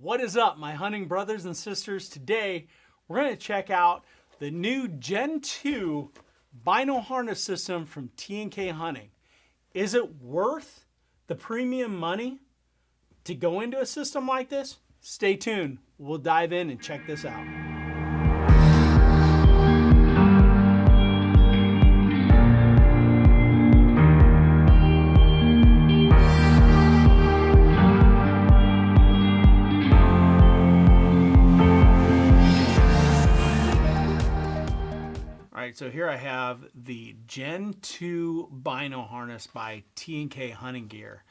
What is up, my hunting brothers and sisters? Today, we're going to check out the new Gen 2 Bino Harness system from T&K Hunting. Is it worth the premium money to go into a system like this? Stay tuned. We'll dive in and check this out. All right, so here I have the Gen 2 Bino Harness by T&K Hunting Gear.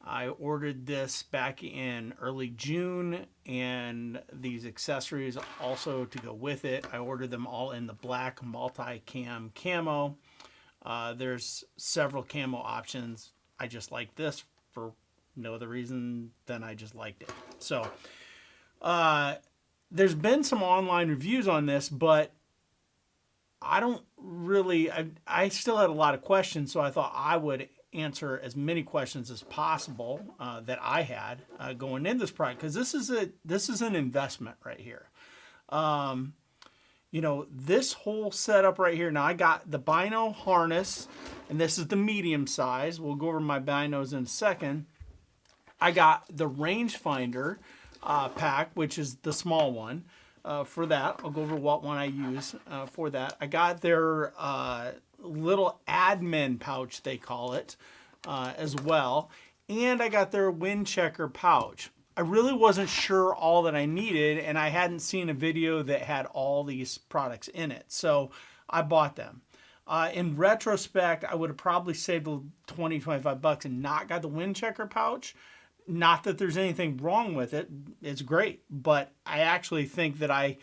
I ordered this back in early June, and these accessories also to go with it. I ordered them all in the black multi-cam camo. There's several camo options. I just like this for no other reason than I just liked it. So there's been some online reviews on this, but I still had a lot of questions, so I thought I would answer as many questions as possible that I had going in this product, because this is an investment right here. You know, this whole setup right here. Now I got the Bino harness, and this is the medium size. We'll go over my binos in a second. I got the Rangefinder pack, which is the small one. For that, I'll go over what one I use for that. I got their little admin pouch, they call it, as well. And I got their wind checker pouch. I really wasn't sure all that I needed, and I hadn't seen a video that had all these products in it. So I bought them. In retrospect, I would have probably saved the 20, 25 bucks and not got the wind checker pouch. Not that there's anything wrong with it. It's great. But I actually think that I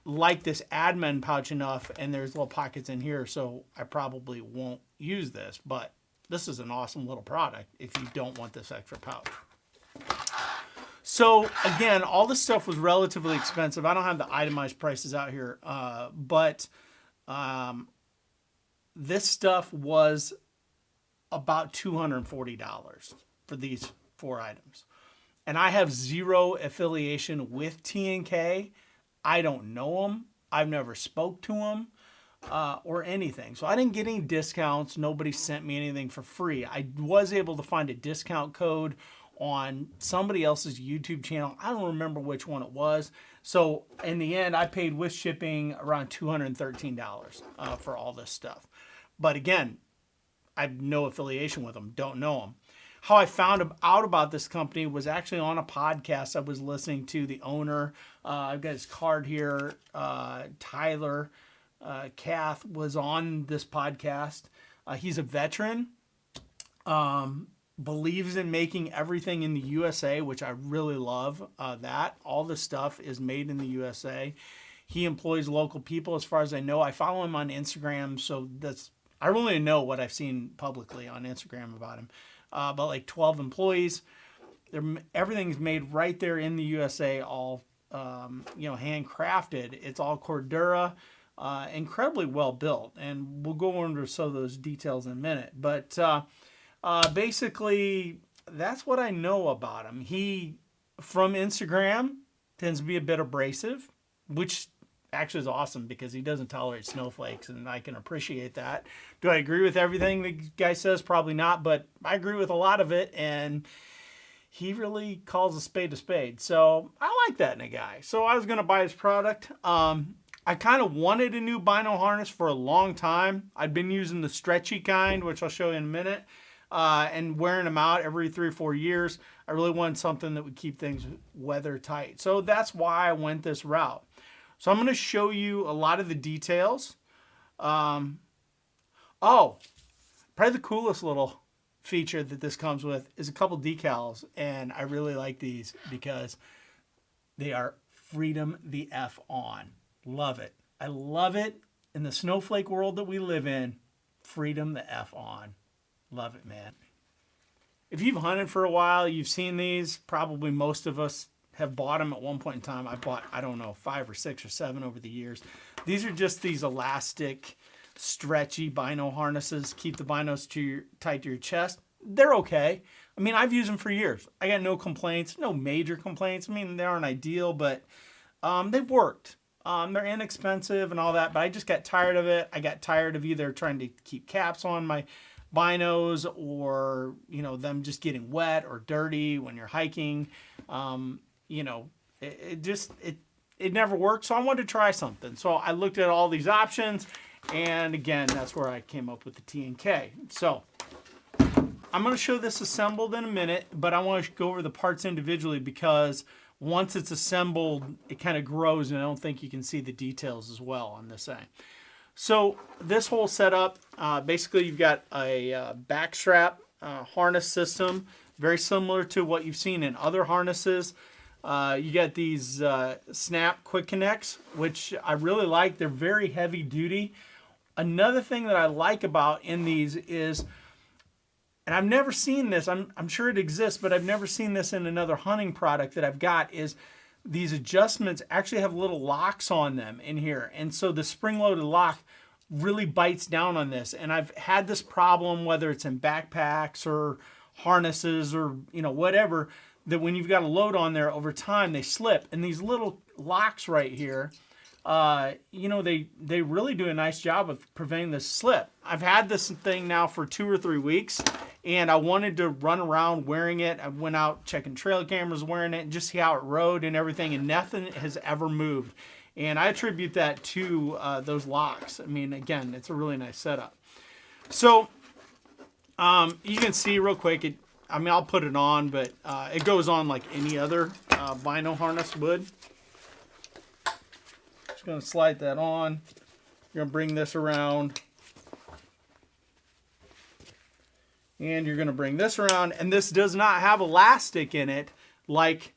like this admin pouch enough, and there's little pockets in here, so I probably won't use this. But this is an awesome little product if you don't want this extra pouch. So again, all this stuff was relatively expensive. I don't have the itemized prices out here, but this stuff was about $240 for these 4 items. And I have zero affiliation with T&K. I don't know them. I've never spoke to them or anything. So I didn't get any discounts. Nobody sent me anything for free. I was able to find a discount code on somebody else's YouTube channel. I don't remember which one it was. So in the end, I paid with shipping around $213 for all this stuff. But again, I have no affiliation with them. Don't know them. How I found out about this company was actually on a podcast I was listening to. The owner, I've got his card here, Tyler Kath, was on this podcast. He's a veteran, believes in making everything in the USA, which I really love that. All the stuff is made in the USA. He employs local people as far as I know. I follow him on Instagram, so I really know what I've seen publicly on Instagram about him. About like 12 employees. Everything's made right there in the USA, all handcrafted. It's all Cordura, incredibly well built, and we'll go into some of those details in a minute. But basically, that's what I know about him. He, from Instagram, tends to be a bit abrasive, which actually is awesome because he doesn't tolerate snowflakes, and I can appreciate that. Do I agree with everything the guy says? Probably not, but I agree with a lot of it, and he really calls a spade a spade. So I like that in a guy. So I was going to buy his product. I kind of wanted a new Bino harness for a long time. I'd been using the stretchy kind, which I'll show you in a minute, and wearing them out every 3 or 4 years. I really wanted something that would keep things weather tight. So that's why I went this route. So I'm going to show you a lot of the details. Probably the coolest little feature that this comes with is a couple decals. And I really like these because they are Freedom the F on. Love it. I love it. In the snowflake world that we live in, Freedom the F on. Love it, man. If you've hunted for a while, you've seen these. Probably most of us have bought them at one point in time. I bought, 5 or 6 or 7 over the years. These are just these elastic, stretchy Bino harnesses. Keep the binos tight to your chest. They're okay. I mean, I've used them for years. I got no complaints, no major complaints. I mean, they aren't ideal, but they've worked. They're inexpensive and all that, but I just got tired of it. I got tired of either trying to keep caps on my binos or, them just getting wet or dirty when you're hiking. It never worked, so I wanted to try something. So I looked at all these options, and again, that's where I came up with the T&K. So I'm going to show this assembled in a minute, but I want to go over the parts individually because once it's assembled, it kind of grows, and I don't think you can see the details as well on this thing. So this whole setup, basically you've got a back strap harness system, very similar to what you've seen in other harnesses. You got these snap quick connects, which I really like. They're very heavy duty. Another thing that I like about in these is, and I've never seen this, I'm sure it exists, but I've never seen this in another hunting product that I've got, is these adjustments actually have little locks on them in here. And so the spring-loaded lock really bites down on this. And I've had this problem, whether it's in backpacks or harnesses or, whatever, that when you've got a load on there over time, they slip. And these little locks right here, they really do a nice job of preventing this slip. I've had this thing now for 2 or 3 weeks, and I wanted to run around wearing it. I went out checking trail cameras wearing it and just see how it rode and everything, and nothing has ever moved. And I attribute that to those locks. I mean, again, it's a really nice setup. So you can see real quick, I'll put it on, but it goes on like any other Bino harness would. Just going to slide that on. You're going to bring this around. And you're going to bring this around. And this does not have elastic in it like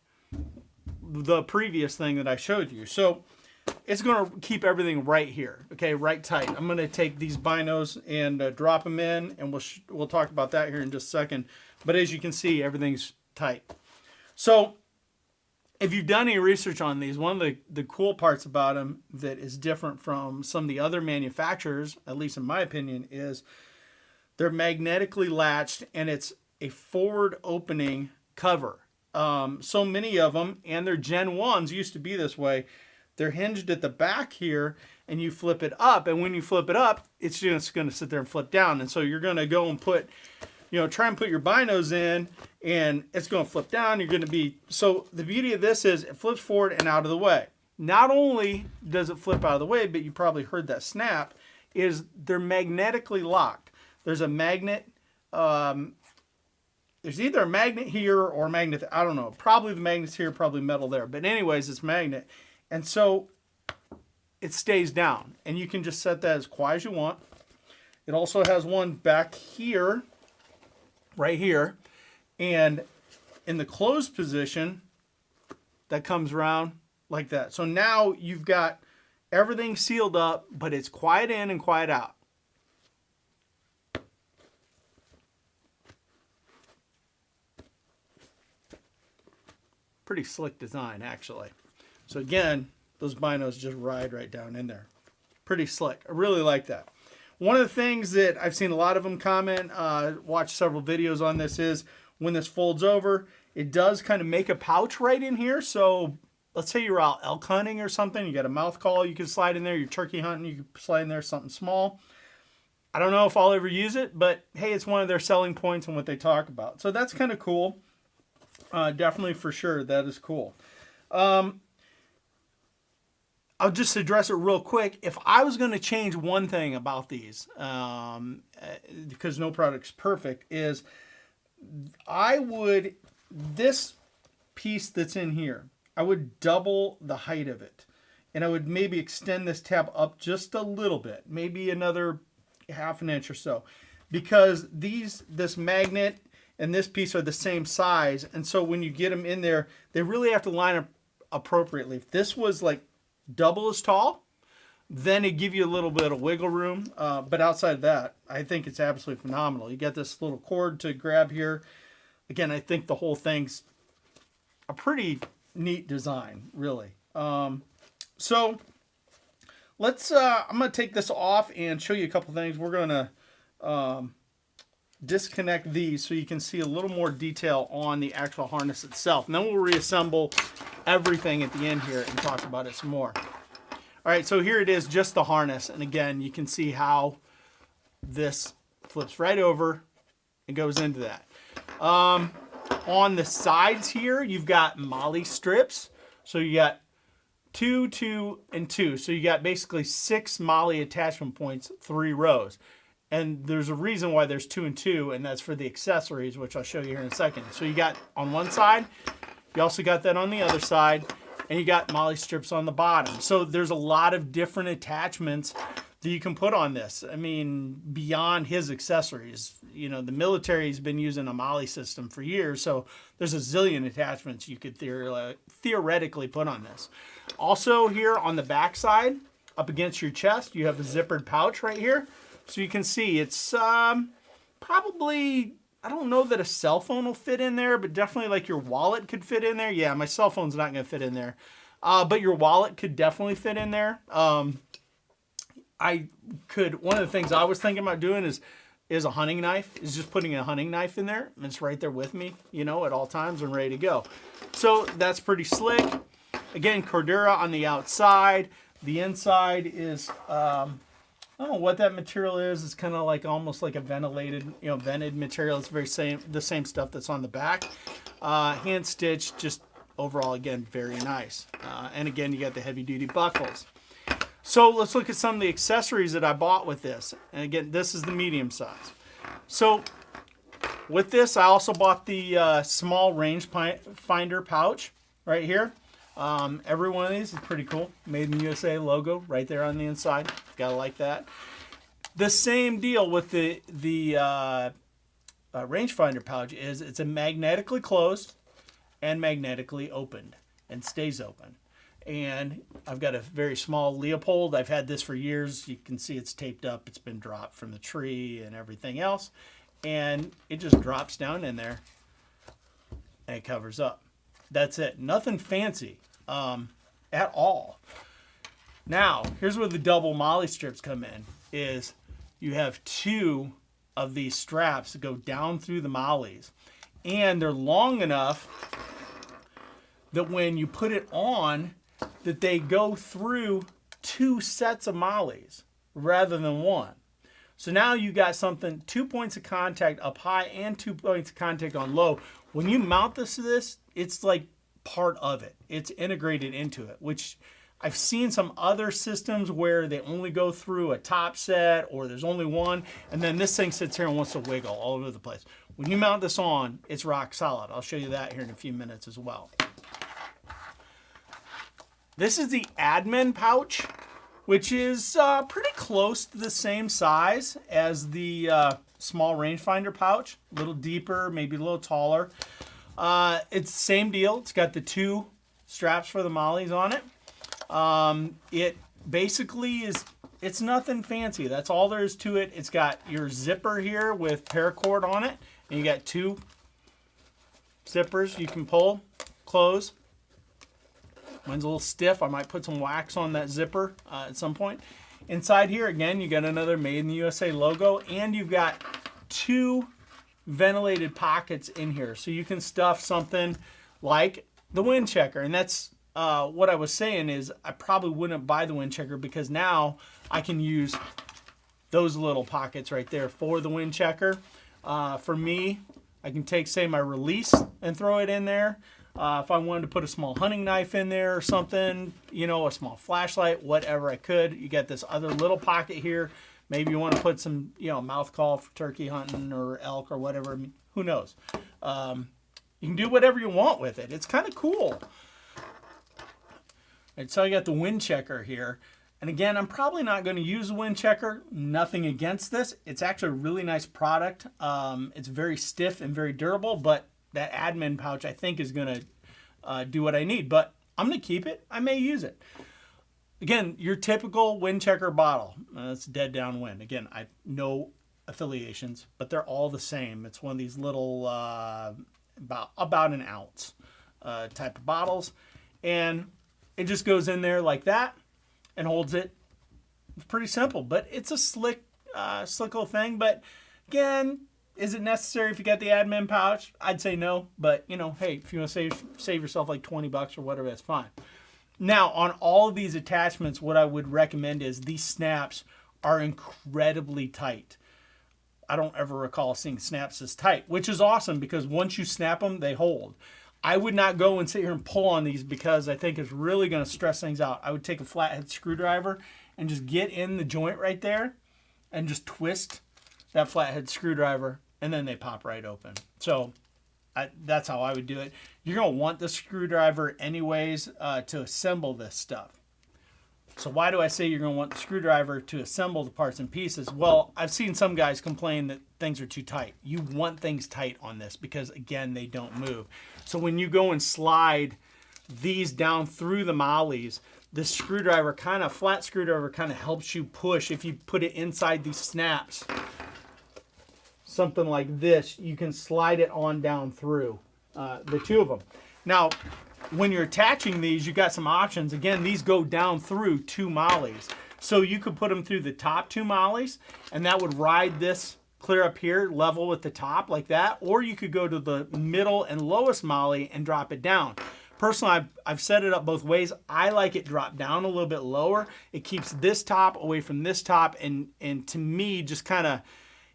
the previous thing that I showed you. So it's going to keep everything right here, okay, right tight. I'm going to take these binos and drop them in, and we'll talk about that here in just a second. But as you can see, everything's tight. So if you've done any research on these, one of the cool parts about them that is different from some of the other manufacturers, at least in my opinion, is they're magnetically latched, and it's a forward opening cover. So many of them, and their Gen 1s used to be this way. They're hinged at the back here, and you flip it up, and when you flip it up, it's just going to sit there and flip down. And so you're going to go and put, try and put your binos in, and it's going to flip down. You're going to be, so the beauty of this is it flips forward and out of the way. Not only does it flip out of the way, but you probably heard that snap, is they're magnetically locked. There's a magnet, there's either a magnet here or a magnet, I don't know. Probably the magnet's here, probably metal there. But anyways, it's magnet. And so it stays down. And you can just set that as quiet as you want. It also has one back here, right here. And in the closed position, that comes around like that. So now you've got everything sealed up, but it's quiet in and quiet out. Pretty slick design, actually. So again, those binos just ride right down in there. Pretty slick. I really like that. One of the things that I've seen a lot of them comment, watch several videos on this, is when this folds over, it does kind of make a pouch right in here. So let's say you're out elk hunting or something, you got a mouth call, you can slide in there. You're turkey hunting, you can slide in there something small. I don't know if I'll ever use it, but hey, it's one of their selling points and what they talk about. So that's kind of cool. Definitely, for sure, that is cool. I'll just address it real quick. If I was going to change one thing about these, because no product's perfect, is this piece that's in here, I would double the height of it. And I would maybe extend this tab up just a little bit, maybe another ½ an inch or so. Because this magnet and this piece are the same size, and so when you get them in there, they really have to line up appropriately. If this was like double as tall, then it'd give you a little bit of wiggle room. But outside of that, I think it's absolutely phenomenal. You got this little cord to grab here. Again, I think the whole thing's a pretty neat design, really. So let's, I'm going to take this off and show you a couple things. We're going to disconnect these so you can see a little more detail on the actual harness itself. And then we'll reassemble everything at the end here and talk about it some more. All right, so here it is, just the harness. And again, you can see how this flips right over and goes into that. On the sides here, you've got molly strips. So you got 2, 2, and 2. So you got basically 6 molly attachment points, 3 rows. And there's a reason why there's 2 and 2, and that's for the accessories, which I'll show you here in a second. So you got on one side, you also got that on the other side, and you got molly strips on the bottom. So there's a lot of different attachments that you can put on this. I mean, beyond his accessories, you know, the military's been using a molly system for years, so there's a zillion attachments you could theoretically put on this. Also here on the back side, up against your chest, you have a zippered pouch right here. So you can see it's probably, I don't know that a cell phone will fit in there, but definitely like your wallet could fit in there. Yeah, my cell phone's not going to fit in there. But your wallet could definitely fit in there. One of the things I was thinking about doing is a hunting knife, is just putting a hunting knife in there. And it's right there with me, you know, at all times and ready to go. So that's pretty slick. Again, Cordura on the outside. The inside is, I don't know what that material is. It's kind of like almost like a ventilated, you know, vented material. It's the same stuff that's on the back. Hand stitched, just overall, again, very nice. And again, you got the heavy duty buckles. So let's look at some of the accessories that I bought with this. And again, this is the medium size. So with this, I also bought the small rangefinder pouch right here. Every one of these is pretty cool. Made in the USA logo right there on the inside. Gotta like that. The same deal with the rangefinder pouch is it's a magnetically closed and magnetically opened and stays open. And I've got a very small Leopold. I've had this for years. You can see it's taped up. It's been dropped from the tree and everything else. And it just drops down in there and it covers up. That's it. Nothing fancy at all. Now, here's where the double molly strips come in, is you have 2 of these straps that go down through the mollies. And they're long enough that when you put it on, that they go through 2 sets of mollies rather than 1. So now you got something, 2 points of contact up high and 2 points of contact on low. When you mount this to this, it's like part of it. It's integrated into it, which I've seen some other systems where they only go through a top set or there's only one, and then this thing sits here and wants to wiggle all over the place. When you mount this on, it's rock solid. I'll show you that here in a few minutes as well. This is the admin pouch, which is pretty close to the same size as the small rangefinder pouch. A little deeper, maybe a little taller. It's the same deal. It's got the 2 straps for the mollies on it. It basically is, it's nothing fancy. That's all there is to it. It's got your zipper here with paracord on it. And you got 2 zippers you can pull, close. Mine's a little stiff. I might put some wax on that zipper at some point. Inside here, again, you got another Made in the USA logo, and you've got 2 ventilated pockets in here. So you can stuff something like the wind checker. And that's what I was saying is I probably wouldn't buy the wind checker because now I can use those little pockets right there for the wind checker. For me, I can take, say, my release and throw it in there. If I wanted to put a small hunting knife in there or something, you know, a small flashlight, whatever I could. You got this other little pocket here. Maybe you want to put some, you know, mouth call for turkey hunting or elk or whatever. I mean, who knows? You can do whatever you want with it. It's kind of cool. And so I got the wind checker here. And again, I'm probably not going to use the wind checker. Nothing against this. It's actually a really nice product. It's very stiff and very durable, but that admin pouch I think is going to do what I need. But I'm going to keep it. I may use it. Again, your typical wind checker bottle. That's dead downwind. Again, I no affiliations, but they're all the same. It's one of these little about an ounce type of bottles, and it just goes in there like that and holds it. It's pretty simple, but it's a slick little thing. But again, Is it necessary if you got the admin pouch? I'd say no, but you know, hey, if you want to save yourself like 20 bucks or whatever, that's fine. Now, on all of these attachments, what I would recommend is these snaps are incredibly tight. I don't ever recall seeing snaps as tight, which is awesome because once you snap them, they hold. I would not go and sit here and pull on these because I think it's really going to stress things out. I would take a flathead screwdriver and just get in the joint right there and just twist that flathead screwdriver, and then they pop right open. So that's how I would do it. You're going to want the screwdriver anyways to assemble this stuff. So why do I say you're going to want the screwdriver to assemble the parts and pieces? Well, I've seen some guys complain that things are too tight. You want things tight on this because, again, they don't move. So when you go and slide these down through the mollies, this screwdriver flat screwdriver kind of helps you push. If you put it inside these snaps, something like this, you can slide it on down through the two of them. Now, when you're attaching these, you got some options. Again, these go down through 2 mollies. So you could put them through the top 2 mollies, and that would ride this clear up here, level with the top like that. Or you could go to the middle and lowest molly and drop it down. Personally, I've set it up both ways. I like it dropped down a little bit lower. It keeps this top away from this top, and to me, just kind of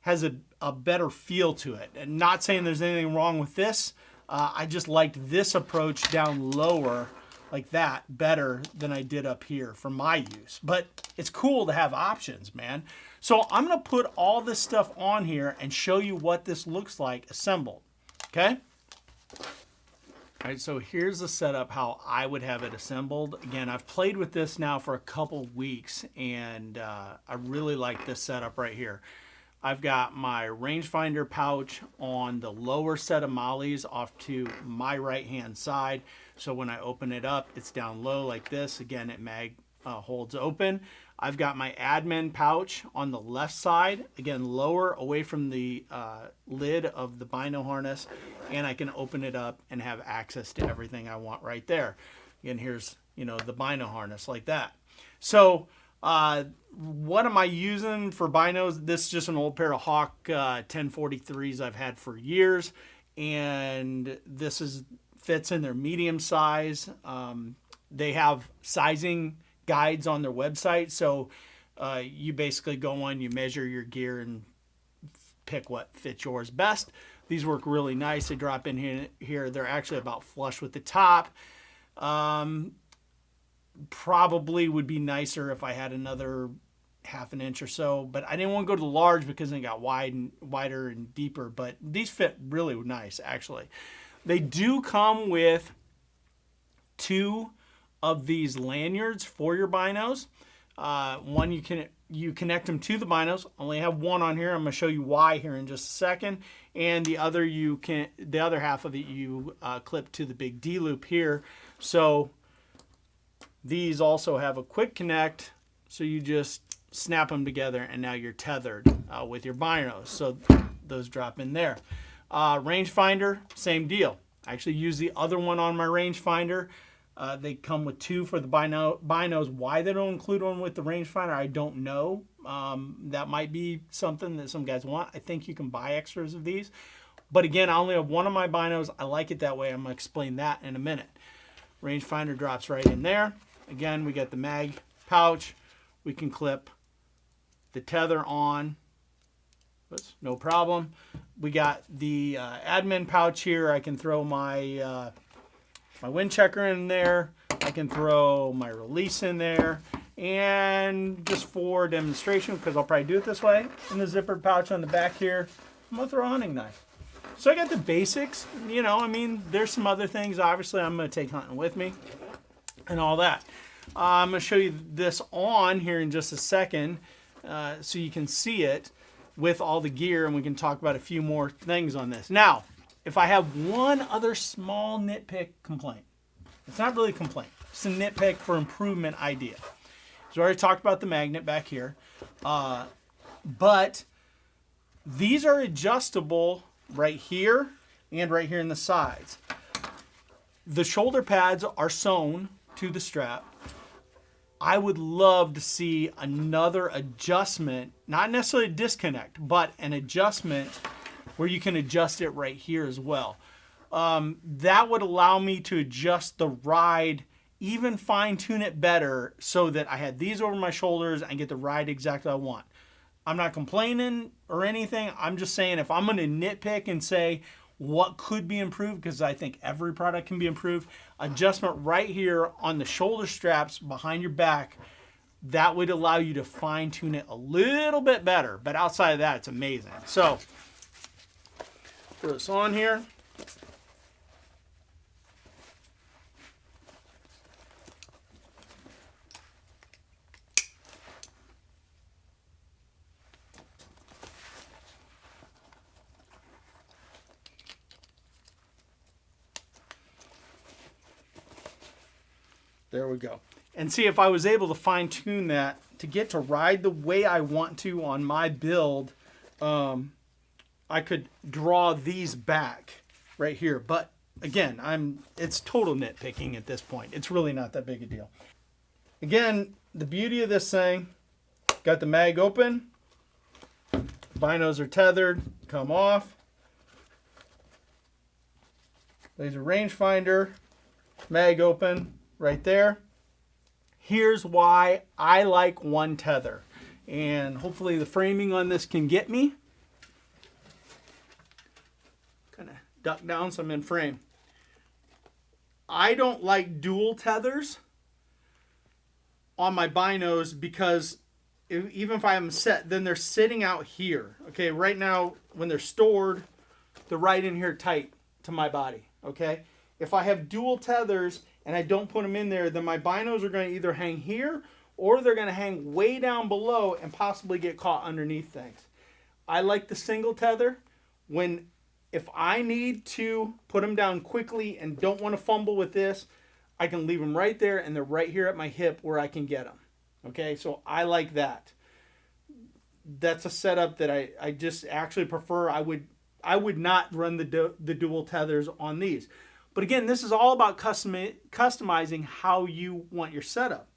has a better feel to it. And not saying there's anything wrong with this. I just liked this approach down lower like that better than I did up here for my use. But it's cool to have options, man. So I'm going to put all this stuff on here and show you what this looks like assembled. Okay? All right, so here's the setup, how I would have it assembled. Again, I've played with this now for a couple weeks, and I really like this setup right here. I've got my rangefinder pouch on the lower set of mollies off to my right-hand side. So when I open it up, it's down low like this. Again, it holds open. I've got my admin pouch on the left side, again, lower away from the lid of the Bino harness, and I can open it up and have access to everything I want right there. Again, here's, the Bino harness like that. So, what am I using for binos? This is just an old pair of Hawk 1043s I've had for years, and this fits in their medium size. They have sizing guides on their website, so you basically go on, you measure your gear and pick what fits yours best. These work really nice. They drop in here. They're actually about flush with the top. Probably would be nicer if I had another ½ an inch or so, but I didn't want to go to the large because they got wider and deeper, but these fit really nice, actually. They do come with 2 of these lanyards for your binos. One, you connect them to the binos. I only have one on here. I'm going to show you why here in just a second. And the other the other half of it you clip to the big D loop here. So these also have a quick connect, so you just snap them together and now you're tethered with your binos. So those drop in there. Rangefinder, same deal. I actually use the other one on my rangefinder. They come with 2 for the binos. Why they don't include one with the rangefinder, I don't know. That might be something that some guys want. I think you can buy extras of these. But again, I only have one of my binos. I like it that way. I'm going to explain that in a minute. Rangefinder drops right in there. Again, we got the mag pouch. We can clip the tether on. Oops, no problem. We got the admin pouch here. I can throw my my wind checker in there. I can throw my release in there. And just for demonstration, because I'll probably do it this way, in the zippered pouch on the back here, I'm going to throw a hunting knife. So I got the basics. There's some other things. Obviously, I'm going to take hunting with me and all that. I'm going to show you this on here in just a second so you can see it with all the gear, and we can talk about a few more things on this. Now, if I have one other small nitpick complaint, it's not really a complaint, it's a nitpick for improvement idea. So I already talked about the magnet back here, but these are adjustable right here and right here in the sides. The shoulder pads are sewn to the strap. I would love to see another adjustment, not necessarily a disconnect, but an adjustment where you can adjust it right here as well. That would allow me to adjust the ride, even fine tune it better so that I had these over my shoulders and get the ride exactly I want. I'm not complaining or anything. I'm just saying if I'm going to nitpick and say what could be improved, because I think every product can be improved, adjustment right here on the shoulder straps behind your back, that would allow you to fine tune it a little bit better. But outside of that, it's amazing. So, throw this on here. There we go. And see, if I was able to fine tune that to get to ride the way I want to on my build, I could draw these back right here. But again, it's total nitpicking at this point. It's really not that big a deal. Again, the beauty of this thing, got the mag open, binos are tethered, come off. Laser rangefinder, mag open right there. Here's why I like one tether, and hopefully the framing on this can get me. Kind of duck down so I'm in frame. I don't like dual tethers on my binos because even if I have them set, then they're sitting out here. Okay, right now when they're stored, they're right in here tight to my body. Okay, if I have dual tethers and I don't put them in there, then my binos are going to either hang here or they're going to hang way down below and possibly get caught underneath things. I like the single tether if I need to put them down quickly and don't want to fumble with this, I can leave them right there and they're right here at my hip where I can get them. Okay, so I like that. That's a setup that I just actually prefer. I would not run the dual tethers on these. But again, this is all about customizing how you want your setup.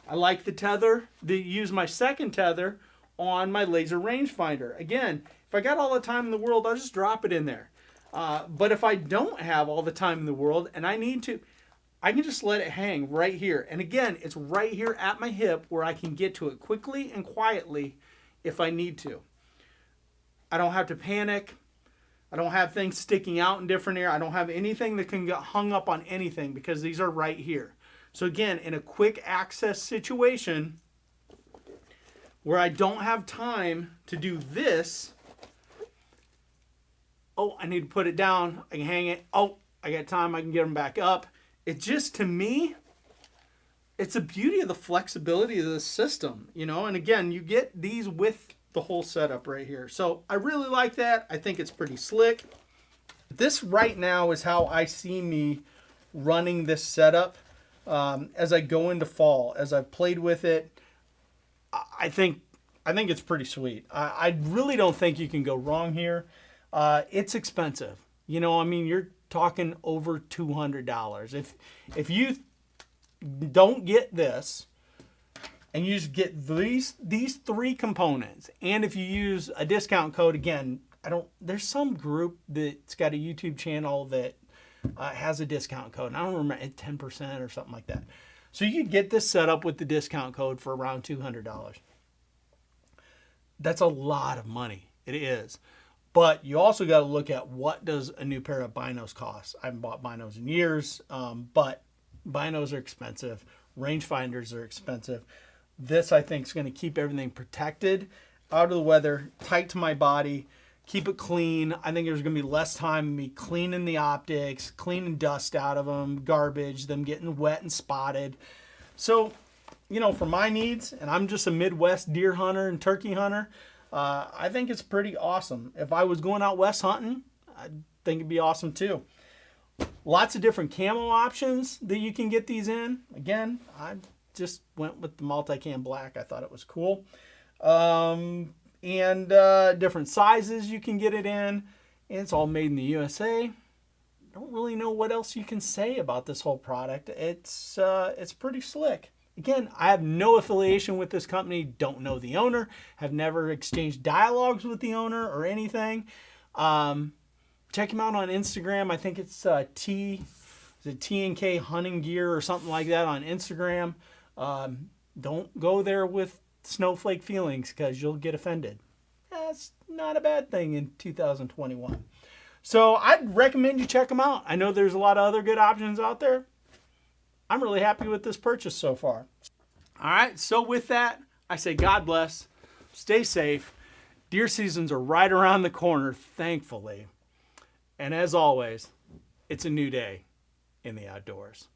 I like the tether, use my second tether on my laser rangefinder. Again, if I got all the time in the world, I'll just drop it in there. But if I don't have all the time in the world and I need to, I can just let it hang right here. And again, it's right here at my hip where I can get to it quickly and quietly if I need to. I don't have to panic. I don't have things sticking out in different areas. I don't have anything that can get hung up on anything because these are right here. So again, in a quick access situation where I don't have time to do this, oh, I need to put it down, I can hang it, oh, I got time, I can get them back up. It just, to me, it's the beauty of the flexibility of the system, you know, and again, you get these with the whole setup right here. So I really like that. I think it's pretty slick. This right now is how I see me running this setup as I go into fall. As I've played with it, I think it's pretty sweet. I really don't think you can go wrong here. It's expensive. You know, I mean, you're talking over $200. If you don't get this, and you just get these three components, and if you use a discount code, again, there's some group that's got a YouTube channel that has a discount code, and I don't remember, it's 10% or something like that. So you could get this set up with the discount code for around $200. That's a lot of money. It is. But you also got to look at what does a new pair of binos cost. I haven't bought binos in years, but binos are expensive. Rangefinders are expensive. This, I think, is going to keep everything protected, out of the weather, tight to my body, keep it clean. I think there's going to be less time me cleaning the optics, cleaning dust out of them, garbage, them getting wet and spotted. So, you know, for my needs, and I'm just a Midwest deer hunter and turkey hunter, I think it's pretty awesome. If I was going out west hunting, I think it'd be awesome too. Lots of different camo options that you can get these in. Again, I just went with the multicam black. I thought it was cool. And different sizes you can get it in. And it's all made in the USA. Don't really know what else you can say about this whole product. It's pretty slick. Again, I have no affiliation with this company. Don't know the owner. Have never exchanged dialogues with the owner or anything. Check him out on Instagram. I think it's T&K Hunting Gear or something like that on Instagram. Don't go there with snowflake feelings because you'll get offended. That's not a bad thing in 2021. So I'd recommend you check them out. I know there's a lot of other good options out there. I'm really happy with this purchase so far. All right, so with that, I say God bless. Stay safe. Deer seasons are right around the corner, thankfully. And as always, it's a new day in the outdoors.